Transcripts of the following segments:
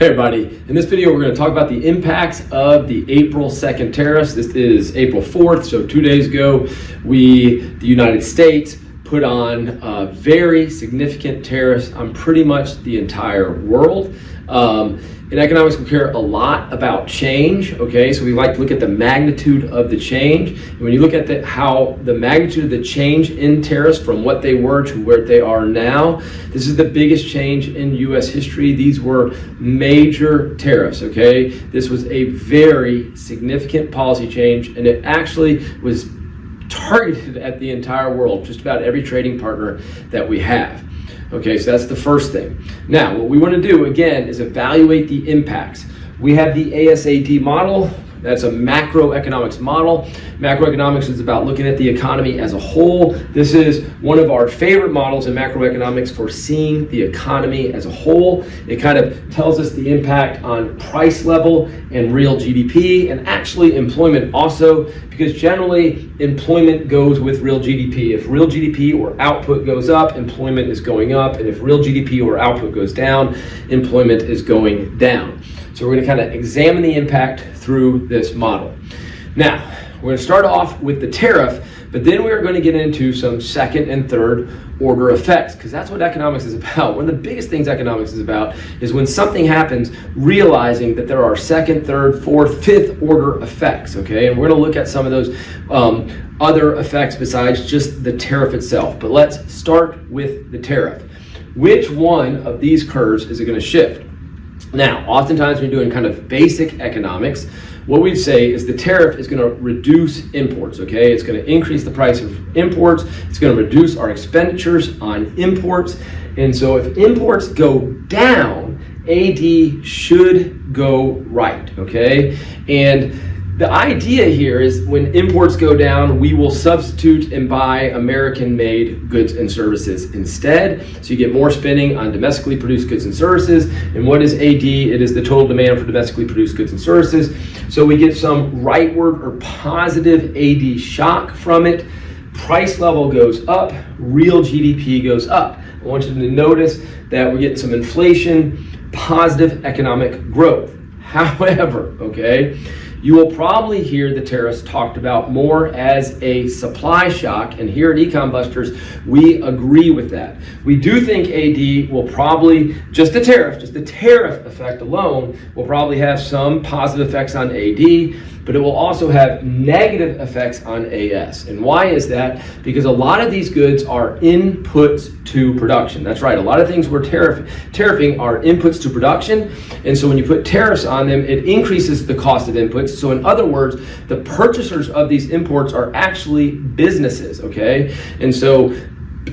Hey everybody, in this video we're going to talk about the impacts of the April 2nd tariffs. This is April 4th, so 2 days ago, the United States, put on very significant tariffs on pretty much the entire world. In economics, we care a lot about change, okay? So we like to look at the magnitude of the change. And when you look at how the magnitude of the change in tariffs from what they were to where they are now, this is the biggest change in U.S. history. These were major tariffs, okay? This was a very significant policy change, and it actually was targeted at the entire world, just about every trading partner that we have. Okay, so that's the first thing. Now, what we want to do, again, is evaluate the impacts. We have the ASAT model. That's a macroeconomics model. Macroeconomics is about looking at the economy as a whole. This is one of our favorite models in macroeconomics for seeing the economy as a whole. It kind of tells us the impact on price level and real GDP, and actually employment also, because generally employment goes with real GDP. If real GDP or output goes up, employment is going up, and if real GDP or output goes down, employment is going down. So we're going to kind of examine the impact through this model. Now, we're going to start off with the tariff, but then we're going to get into some second and third order effects, because that's what economics is about. One of the biggest things economics is about is when something happens, realizing that there are second, third, fourth, fifth order effects, okay? And we're going to look at some of those other effects besides just the tariff itself. But let's start with the tariff. Which one of these curves is it going to shift? Now, oftentimes when you're doing kind of basic economics, what we'd say is the tariff is going to reduce imports, okay? It's going to increase the price of imports. It's going to reduce our expenditures on imports. And so if imports go down, AD should go right, okay? And the idea here is when imports go down, we will substitute and buy American-made goods and services instead. So you get more spending on domestically produced goods and services. And what is AD? It is the total demand for domestically produced goods and services. So we get some rightward or positive AD shock from it. Price level goes up, real GDP goes up. I want you to notice that we're getting some inflation, positive economic growth. However, okay, you will probably hear the tariffs talked about more as a supply shock, and here at Econ Busters, we agree with that. We do think AD will probably, just the tariff effect alone, will probably have some positive effects on AD, but it will also have negative effects on AS. And why is that? Because a lot of these goods are inputs to production. That's right, a lot of things we're tariffing are inputs to production, and so when you put tariffs on them, it increases the cost of inputs. So in other words, the purchasers of these imports are actually businesses, okay? And so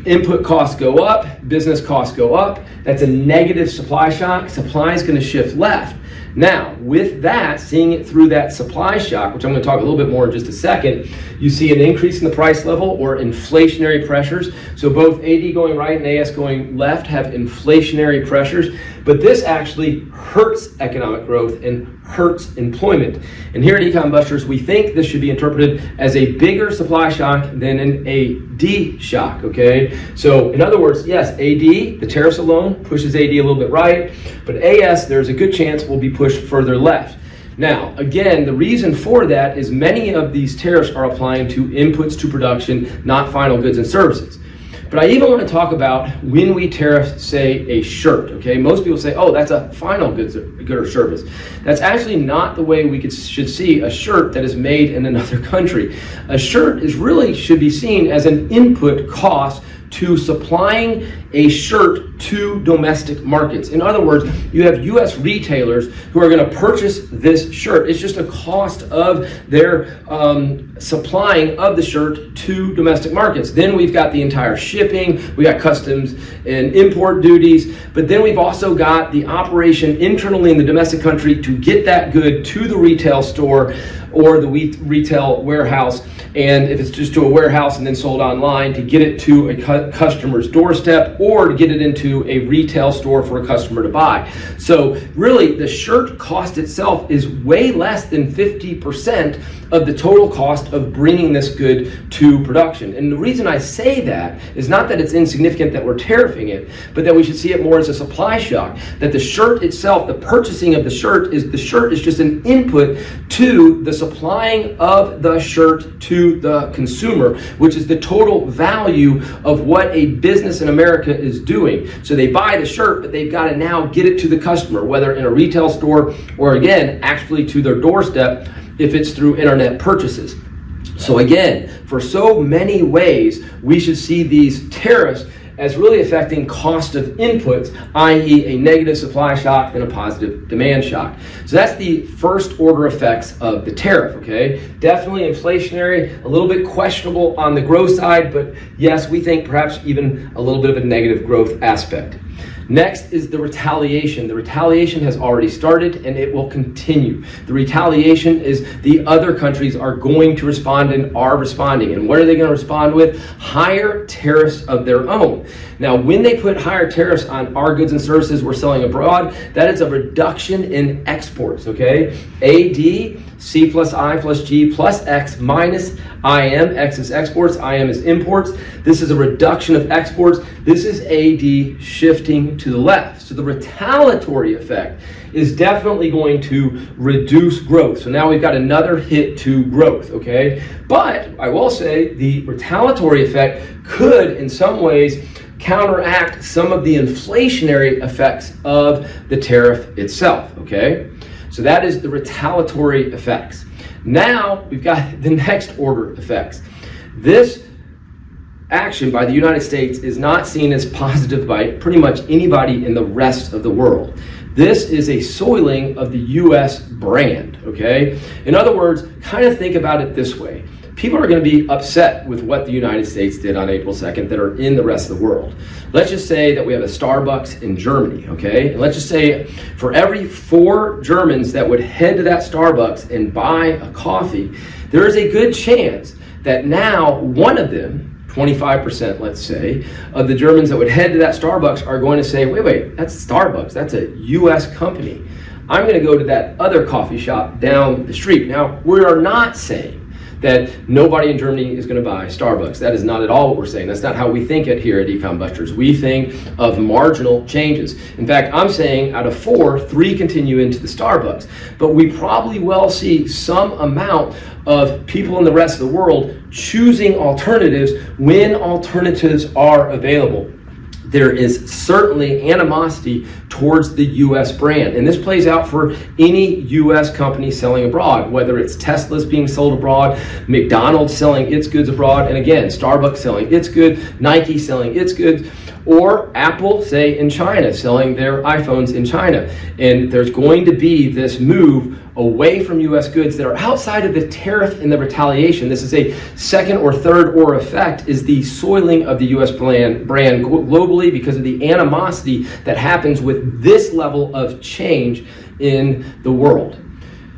input costs go up, business costs go up. That's a negative supply shock. Supply is going to shift left. Now, with that, seeing it through that supply shock, which I'm going to talk a little bit more in just a second, you see an increase in the price level or inflationary pressures. So both AD going right and AS going left have inflationary pressures, but this actually hurts economic growth and hurts employment. And here at Econ Busters, we think this should be interpreted as a bigger supply shock than an AD shock, okay? So in other words, yes, AD, the tariffs alone, pushes AD a little bit right, but AS, there's a good chance will be pushed further left. Now, again, the reason for that is many of these tariffs are applying to inputs to production, not final goods and services. But I even want to talk about when we tariff, say, a shirt, okay? Most people say, oh, that's a final good or service. That's actually not the way we should see a shirt that is made in another country. A shirt should be seen as an input cost to supplying a shirt to domestic markets. In other words, you have U.S. retailers who are going to purchase this shirt. It's just a cost of their supplying of the shirt to domestic markets. Then we've got the entire shipping, we got customs and import duties, but then we've also got the operation internally in the domestic country to get that good to the retail store or the retail warehouse, and if it's just to a warehouse and then sold online, to get it to a customer's doorstep or to get it into to a retail store for a customer to buy. So really, the shirt cost itself is way less than 50% of the total cost of bringing this good to production. And the reason I say that is not that it's insignificant that we're tariffing it, but that we should see it more as a supply shock. That the shirt itself, the purchasing of the shirt is just an input to the supplying of the shirt to the consumer, which is the total value of what a business in America is doing. So they buy the shirt, but they've got to now get it to the customer, whether in a retail store or, again, actually to their doorstep if it's through internet purchases. So again, for so many ways, we should see these tariffs as really affecting cost of inputs, i.e. a negative supply shock and a positive demand shock. So that's the first order effects of the tariff, okay? Definitely inflationary, a little bit questionable on the growth side, but yes, we think perhaps even a little bit of a negative growth aspect. Next is the retaliation. The retaliation has already started and it will continue. The retaliation is the other countries are going to respond and are responding. And what are they going to respond with? Higher tariffs of their own. Now, when they put higher tariffs on our goods and services we're selling abroad, that is a reduction in exports, okay? AD, C plus I plus G plus X minus IM. X is exports, IM is imports. This is a reduction of exports. This is AD shifting to the left. So the retaliatory effect is definitely going to reduce growth. So now we've got another hit to growth, okay? But I will say the retaliatory effect could, in some ways, counteract some of the inflationary effects of the tariff itself, okay? So that is the retaliatory effects. Now we've got the next order effects. This action by the United States is not seen as positive by pretty much anybody in the rest of the world. This is a soiling of the US brand, okay? In other words, kind of think about it this way. People are going to be upset with what the United States did on April 2nd that are in the rest of the world. Let's just say that we have a Starbucks in Germany, okay? And let's just say for every 4 Germans that would head to that Starbucks and buy a coffee, there is a good chance that now one of them, 25%, let's say, of the Germans that would head to that Starbucks are going to say, wait, that's Starbucks, that's a US company. I'm going to go to that other coffee shop down the street. Now, we are not saying that nobody in Germany is going to buy Starbucks. That is not at all what we're saying. That's not how we think it here at Econ Busters. We think of marginal changes. In fact, I'm saying out of 4, 3 continue into the Starbucks. But we probably will see some amount of people in the rest of the world choosing alternatives when alternatives are available. There is certainly animosity towards the U.S. brand. And this plays out for any U.S. company selling abroad, whether it's Tesla's being sold abroad, McDonald's selling its goods abroad, and again, Starbucks selling its goods, Nike selling its goods, or Apple, say, in China, selling their iPhones in China. And there's going to be this move away from U.S. goods that are outside of the tariff and the retaliation. This is a second or third order effect, is the soiling of the U.S. brand globally because of the animosity that happens with this level of change in the world.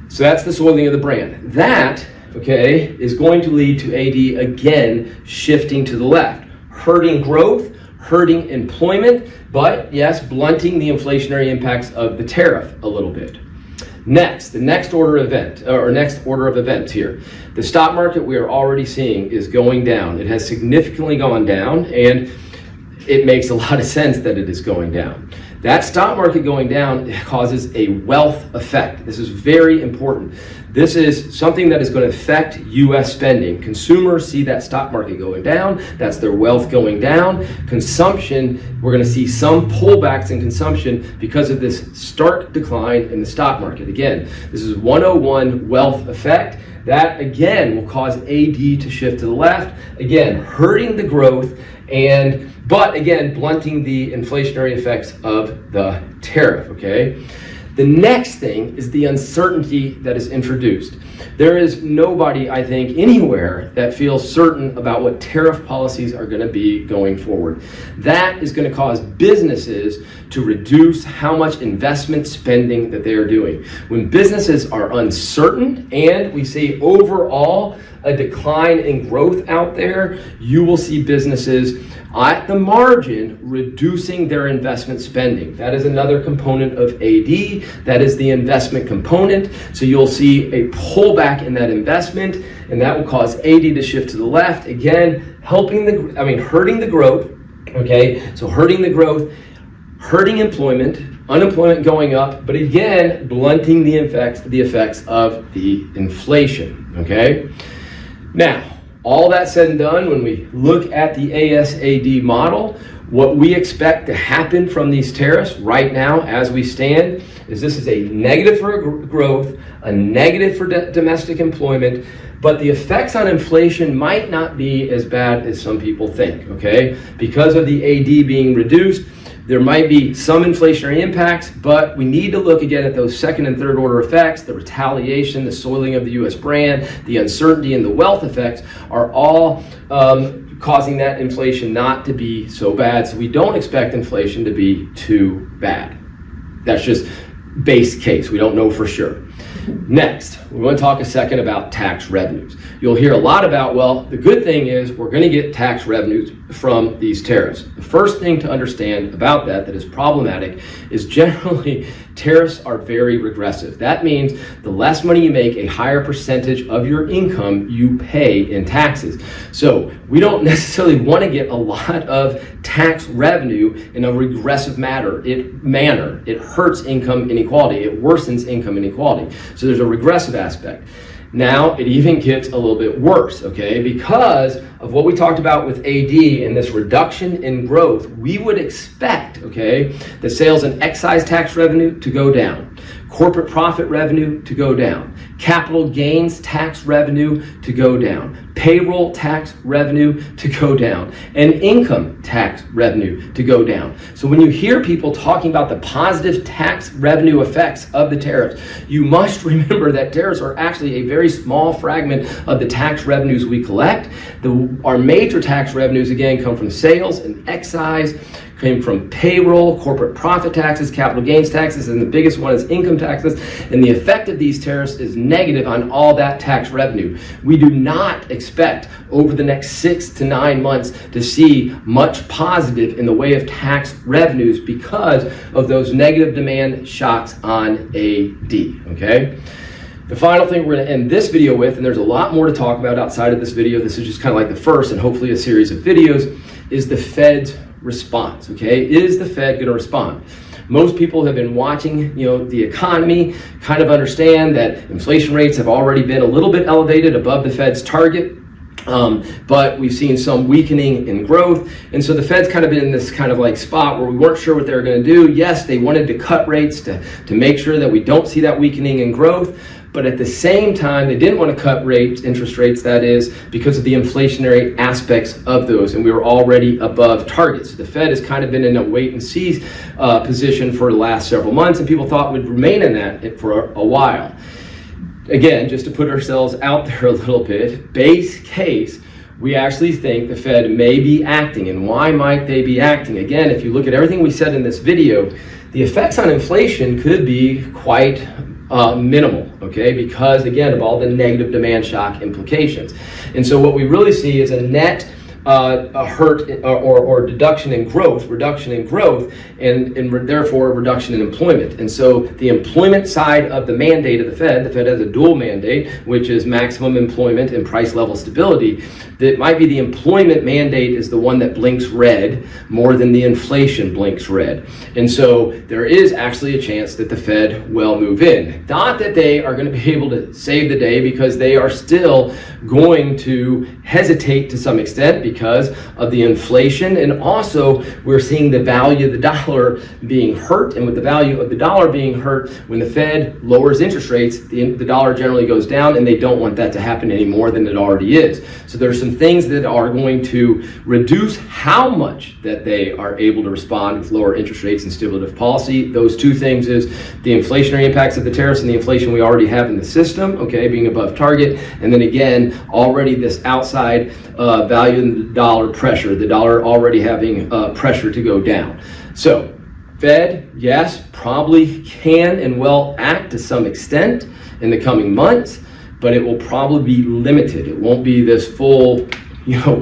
So that's the soiling of the brand. That, okay, is going to lead to AD again shifting to the left, hurting growth, hurting employment, but yes, blunting the inflationary impacts of the tariff a little bit. Next, the next order of events here. The stock market we are already seeing is going down. It has significantly gone down, and it makes a lot of sense that it is going down. That stock market going down causes a wealth effect. This is very important. This is something that is going to affect U.S. spending. Consumers see that stock market going down. That's their wealth going down. Consumption, we're going to see some pullbacks in consumption because of this stark decline in the stock market. Again, this is 101 wealth effect. That, again, will cause AD to shift to the left. Again, hurting the growth but again, blunting the inflationary effects of the tariff, okay? The next thing is the uncertainty that is introduced. There is nobody, I think, anywhere that feels certain about what tariff policies are going to be going forward. That is going to cause businesses to reduce how much investment spending that they are doing. When businesses are uncertain and we see overall a decline in growth out there, you will see businesses at the margin reducing their investment spending. That is another component of AD. That is the investment component. So you'll see a pullback in that investment, and that will cause AD to shift to the left. Again, hurting the growth. Okay, so hurting the growth, hurting employment, unemployment going up, but again, blunting the effects of the inflation. Okay, now, all that said and done, when we look at the ASAD model, what we expect to happen from these tariffs right now as we stand is this is a negative for growth, a negative for domestic employment, but the effects on inflation might not be as bad as some people think, okay? Because of the AD being reduced, there might be some inflationary impacts, but we need to look again at those second and third order effects. The retaliation, the soiling of the U.S. brand, the uncertainty, and the wealth effects are all causing that inflation not to be so bad. So we don't expect inflation to be too bad. That's just base case. We don't know for sure. Next, we want to talk a second about tax revenues. You'll hear a lot about, well, the good thing is we're going to get tax revenues from these tariffs. The first thing to understand about that is problematic is generally tariffs are very regressive. That means the less money you make, a higher percentage of your income you pay in taxes. So we don't necessarily want to get a lot of tax revenue in a regressive manner. It hurts income inequality. It worsens income inequality. So there's a regressive aspect. Now it even gets a little bit worse, okay? Because of what we talked about with AD and this reduction in growth, we would expect, okay, the sales and excise tax revenue to go down, corporate profit revenue to go down, capital gains tax revenue to go down, payroll tax revenue to go down, and income tax revenue to go down. So when you hear people talking about the positive tax revenue effects of the tariffs, you must remember that tariffs are actually a very small fragment of the tax revenues we collect. Our major tax revenues, again, come from sales and excise, came from payroll, corporate profit taxes, capital gains taxes, and the biggest one is income taxes. And the effect of these tariffs is negative on all that tax revenue. We do not expect over the next 6 to 9 months to see much positive in the way of tax revenues because of those negative demand shocks on AD, okay? The final thing we're going to end this video with, and there's a lot more to talk about outside of this video, this is just kind of like the first and hopefully a series of videos, is the Fed's response, okay? Is the Fed going to respond? Most people have been watching, the economy, kind of understand that inflation rates have already been a little bit elevated above the Fed's target. But we've seen some weakening in growth. And so the Fed's kind of been in this kind of like spot where we weren't sure what they were going to do. Yes, they wanted to cut rates to make sure that we don't see that weakening in growth. But at the same time, they didn't want to cut rates, interest rates, that is, because of the inflationary aspects of those. And we were already above targets. So the Fed has kind of been in a wait and see position for the last several months. And people thought would remain in that for a while. Again, just to put ourselves out there a little bit, base case, we actually think the Fed may be acting. And why might they be acting? Again, if you look at everything we said in this video, the effects on inflation could be quite minimal, okay, because again of all the negative demand shock implications. And so what we really see is a net a hurt or reduction in growth, and therefore a reduction in employment. And so the employment side of the mandate of the Fed has a dual mandate, which is maximum employment and price level stability. That might be the employment mandate is the one that blinks red more than the inflation blinks red. And so there is actually a chance that the Fed will move in. Not that they are going to be able to save the day, because they are still going to hesitate to some extent because of the inflation, and also we're seeing the value of the dollar being hurt. And with the value of the dollar being hurt, when the Fed lowers interest rates, the dollar generally goes down, and they don't want that to happen any more than it already is. So there's some things that are going to reduce how much that they are able to respond with lower interest rates and stimulative policy. Those two things is the inflationary impacts of the tariffs and the inflation we already have in the system, okay, being above target, and then again already this outside value in the dollar pressure, the dollar already having pressure to go down. So Fed, yes, probably can and will act to some extent in the coming months, but it will probably be limited. It won't be this full,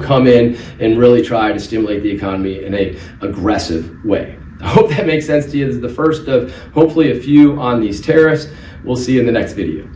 come in and really try to stimulate the economy in a aggressive way. I hope that makes sense to you. This is the first of hopefully a few on these tariffs. We'll see you in the next video.